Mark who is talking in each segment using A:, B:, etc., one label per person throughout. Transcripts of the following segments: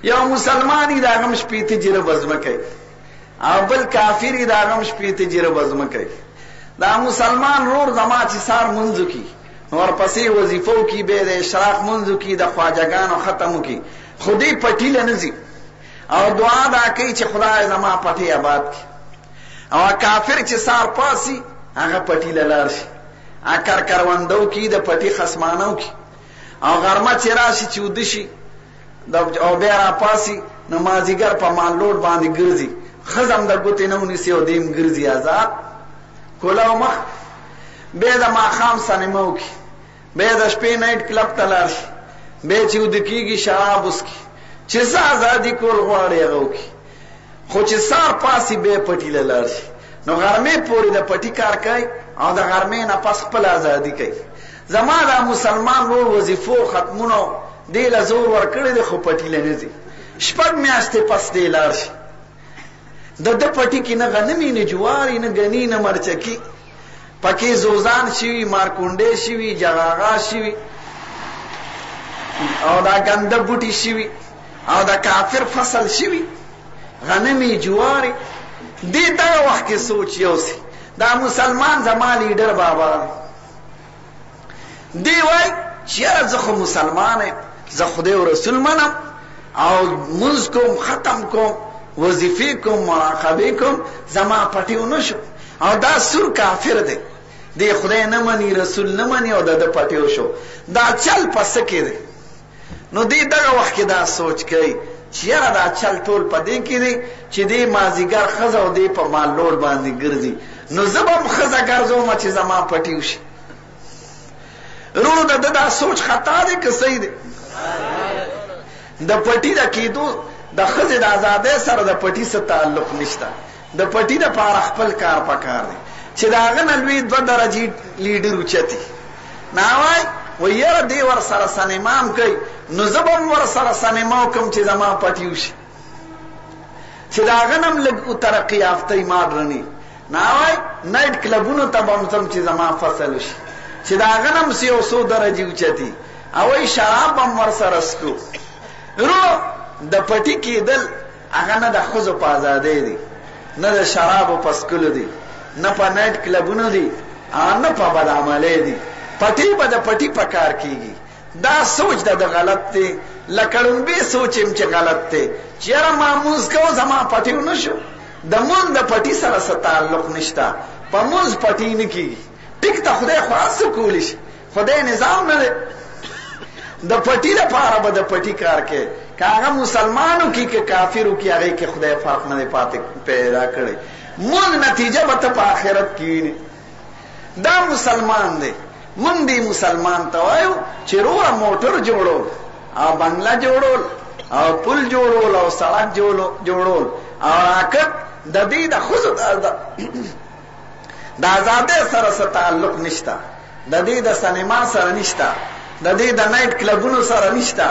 A: یو مسلمانی دا غم شپیته جره بزمکه او بل کافری دا غم شپیته جره بزمکه دا مسلمان رور زما چې سار منځو کی نور پسې وظیفو کی به د اشراق منځو کی د خواجگانو ختمو کی خودی پټی لنزي او دعا دا کوي چې خدای زما پټی آباد کی او کافر چې سار پاسی هغه پټی لار شي اکر کروندو کی د پټی خصمانو کی او غرمه چې راشي چې ودشي او بیا را پاسی نمازیګر په مالوډ باندې ګرځي خزم د ګوتې نه ونیسي او دیم ګرځي آزاد کولاو مخ به د ماښام سنیمو کی به د شپې نایټ کلب ته لاړ شي به چې ود کیږي شراب وسکي چې څه ازادي کول غواړي هغه وکي خو چې سار پاسی به پټی لاړ شي نو غرمه پورې د پټی کار کوي او د غرمه نه پس خپل ازادي کوي زما د مسلمان ورو وظیفو ختمونو دی له زور ورکړی د خو پټی لنځي شپږ میاشتې پس دی لاړ شي د پټی کې نه غنمي نه جواري نه غنی نه مرچکی پکې زوزان شي مارکونډې شي جغاغا شي او دا ګنده بوټي شي او دا کافر فصل شي غنمي جواري دې دا وخت کې سوچ یوسي دا مسلمان زما لیډر بابا دی وای چې زه خو مسلمان یم زه خدای او رسول منم او منځ کوم ختم کوم وظیفه کوم مراقبه کوم زما پټیو نشو او دا سور کافر دی دی خدای نه مني رسول نه مني او د پټیو شو دا چل پس کې دی نو دی دغه وخت کې دا سوچ کوي چې یاره دا چل ټول پدې کې دی چې دی مازیګر خزه او دی په مال لوړ باندې ګرځي نو زبم خزه ګرځوم چې زما پټیو شي رونو دا سوچ خطا دی که صحیح دی د پټی د کېدو د خزه د آزادۍ سره د پټی سره تعلق نشته د پټی د پاره خپل کار پکار دی چې دا غن لوی 2 درجه لیډر اوچتي ناوای و یاره دی ور سره سنیمام کوي نو زبم ور سره سنیماو کوم چې زما پټیو شي چې دا غنم لګ ترقی یافته ماډرنی ناوای نایټ کلبونو ته بمتم چې زما فصل شي چې دا غنم سی او 100 درجه اوچتي او ای شراب هم ور سره سکو رو د پټی کېدل هغه نه د خزو په آزادۍ دی نه د شرابو په سکلو دی نه په نایټ کلبونو دی نه په بدعملۍ دی پټی به د پټی په کار کېږي دا سوچ د غلط دی لکړنبې سوچم چې غلط دی چې یاره ماموز کو زما پټیو نشو د مون د پټی سره څه تعلق نشته په موز پټی نه کېږي ټیک ته خدای خاص کولی شي خدای نظام نه دی د پټی لپاره به د پټی کار کوي که هغه مسلمانو کې که کافرو کې هغه کې خدای فرق نه پاتې پیدا کړي مونږ نتیجه به ته په آخرت کې دا مسلمان دی مونږ دی مسلمان ته وایو چې روره موټر جوړول او بنگله جوړول او پل جوړول او سړک جوړول او راکټ د دې د خزو د آزادۍ سره څه تعلق نشته د دې د سینما سره نشته د دې د نایټ کلبونو سره نشته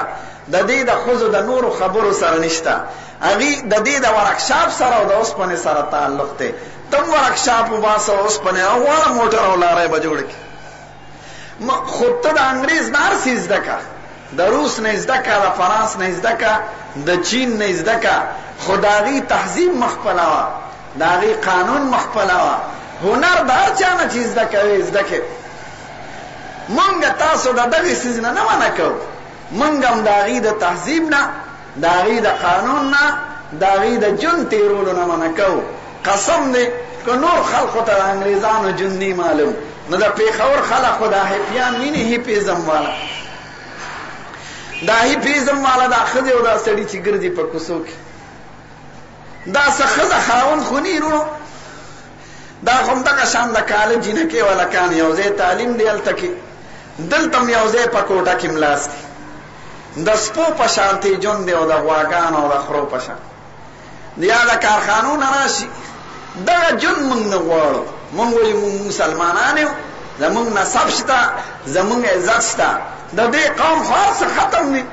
A: د دې د خزو د نورو خبرو سره نشته هغه د دې د ورکشاپ سره او د اوسپنې سره تعلق دی تم ورکشاپ وباسه اوسپنې او وړه موټر او لارې به جوړ کړي خود ته د انګریز نار سیز دکا د روس نه زده کا د فرانس نه زده کا د چین نه زده کا خدایي تهذیب مخپلاوه داغي قانون مخپلاوه هنر دار چانه چیز زده کوي زده کې مونږ تاسو د دغه سیز نه نه کو مونږ هم داغي د تهذیب نه داغي د قانون نه داغي د جون تیرولو نه نه کو قسم دې کو نور خلق ته انګریزانو جون نه معلوم نو دا پیښور خلق خدا هپیان ویني هپیزم والا دا هپیزم والا دا خځه او دا سړی چې ګرځي په کوڅو کې دا څخه خاون خونی ورو دا هم دا شان د کالج نه کې ولا کان یو ځای تعلیم دی التکی دلته یو ځای په کوټه کې ملاستي د سپو په شانتي جون دی او د غواګان او د خرو په شان دی دا کارخانو نراشي دا جون موږ نه غواړو موږ وایو مسلمانان یو زمونږ نسب شته زمونږ عزت شته د دې قوم خاص ختم نه